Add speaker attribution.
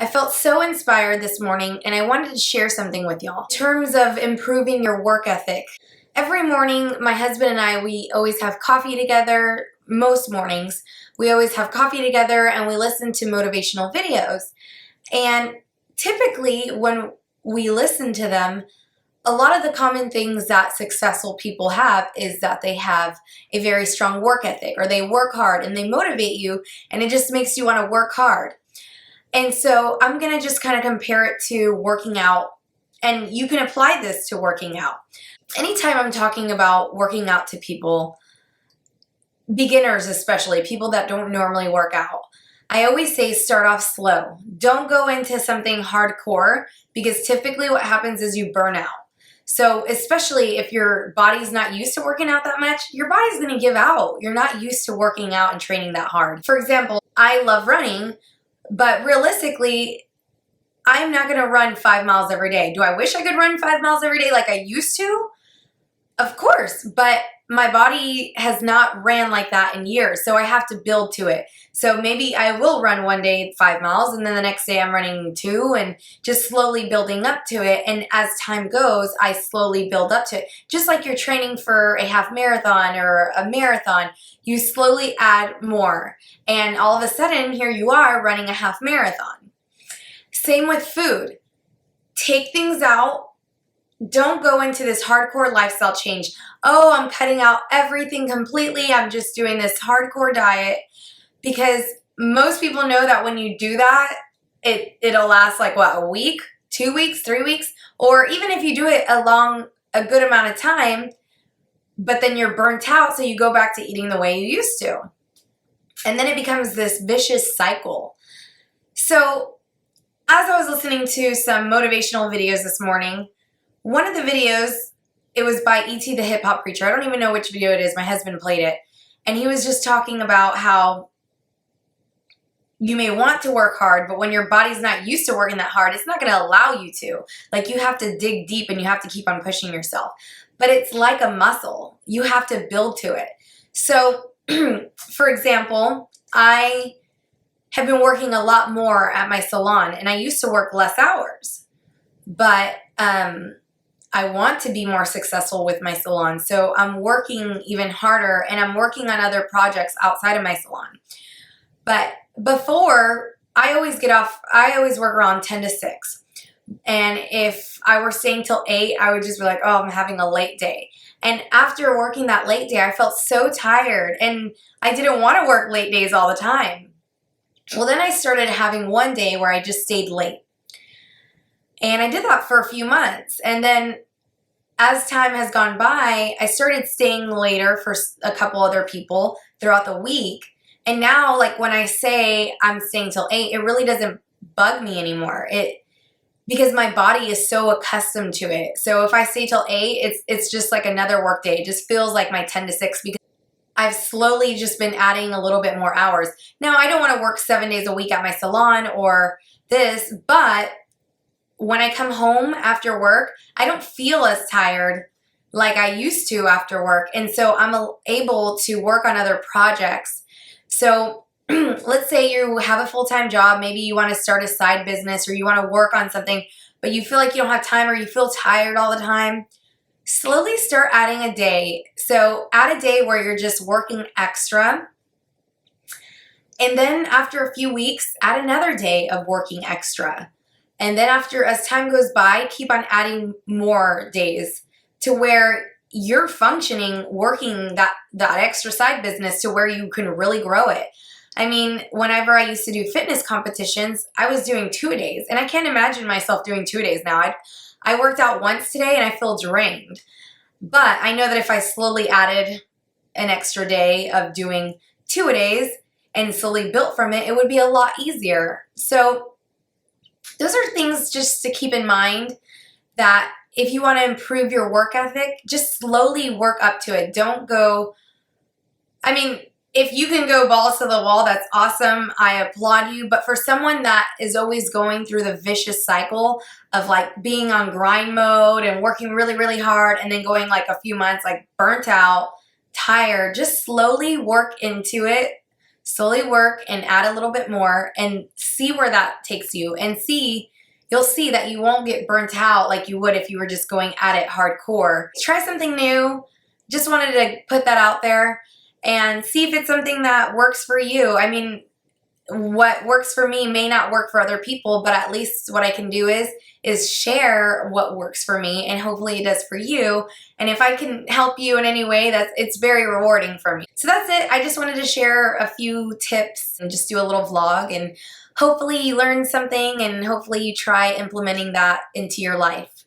Speaker 1: I felt so inspired this morning and I wanted to share something with y'all in terms of improving your work ethic. Every morning, my husband and I, we always have coffee together. Most mornings, we always have coffee together and we listen to motivational videos. And typically when we listen to them, a lot of the common things that successful people have is that they have a very strong work ethic, or they work hard and they motivate you and it just makes you want to work hard. And so I'm going to just kind of compare it to working out, and you can apply this to working out. Anytime I'm talking about working out to people, beginners especially, people that don't normally work out, I always say start off slow. Don't go into something hardcore, because typically what happens is you burn out. So especially if your body's not used to working out that much, your body's going to give out. You're not used to working out and training that hard. For example, I love running, but realistically, I'm not going to run 5 miles every day. Do I wish I could run 5 miles every day like I used to? Of course, but my body has not ran like that in years, so I have to build to it. So maybe I will run one day 5 miles, and then the next day I'm running 2, and just slowly building up to it. And as time goes, I slowly build up to it. Just like you're training for a half marathon or a marathon, you slowly add more. And all of a sudden, here you are running a half marathon. Same with food. Take things out. Don't go into this hardcore lifestyle change. Oh, I'm cutting out everything completely. I'm just doing this hardcore diet. Because most people know that when you do that, it'll last like what, a week, 2 weeks, 3 weeks? Or even if you do it a good amount of time, but then you're burnt out, so you go back to eating the way you used to. And then it becomes this vicious cycle. So as I was listening to some motivational videos this morning, one of the videos, it was by E.T. the Hip Hop Preacher. I don't even know which video it is. My husband played it. And he was just talking about how you may want to work hard, but when your body's not used to working that hard, it's not going to allow you to. Like, you have to dig deep and you have to keep on pushing yourself. But it's like a muscle. You have to build to it. So, for example, I have been working a lot more at my salon, and I used to work less hours. But I want to be more successful with my salon, so I'm working even harder, and I'm working on other projects outside of my salon. But before, I always work around 10 to 6. And if I were staying till 8, I would just be like, oh, I'm having a late day. And after working that late day, I felt so tired, and I didn't want to work late days all the time. Well, then I started having one day where I just stayed late. And I did that for a few months. And then as time has gone by, I started staying later for a couple other people throughout the week. And now, like, when I say I'm staying till 8, it really doesn't bug me anymore. Because my body is so accustomed to it. So if I stay till 8, it's just like another work day. It just feels like my 10 to 6, because I've slowly just been adding a little bit more hours. Now, I don't want to work 7 days a week at my salon or this, but when I come home after work, I don't feel as tired like I used to after work. And so I'm able to work on other projects. So let's say you have a full-time job. Maybe you want to start a side business, or you want to work on something, but you feel like you don't have time, or you feel tired all the time. Slowly start adding a day. So add a day where you're just working extra. And then after a few weeks, add another day of working extra. And then as time goes by, keep on adding more days to where you're functioning, working that extra side business to where you can really grow it. I mean, whenever I used to do fitness competitions, I was doing 2 days, and I can't imagine myself doing 2 days now. I worked out once today and I feel drained. But I know that if I slowly added an extra day of doing 2 days and slowly built from it, it would be a lot easier. So those are things just to keep in mind, that if you want to improve your work ethic, just slowly work up to it. Don't go, I mean, if you can go balls to the wall, that's awesome. I applaud you. But for someone that is always going through the vicious cycle of like being on grind mode and working really, really hard, and then going like a few months like burnt out, tired, just slowly work into it. slowly work and add a little bit more and see where that takes you, and you'll see that you won't get burnt out like you would if you were just going at it hardcore. Try something new. Just wanted to put that out there and see if it's something that works for you. I mean, what works for me may not work for other people, but at least what I can do is share what works for me, and hopefully it does for you. And if I can help you in any way, it's very rewarding for me. So that's it. I just wanted to share a few tips and just do a little vlog, and hopefully you learned something, and hopefully you try implementing that into your life.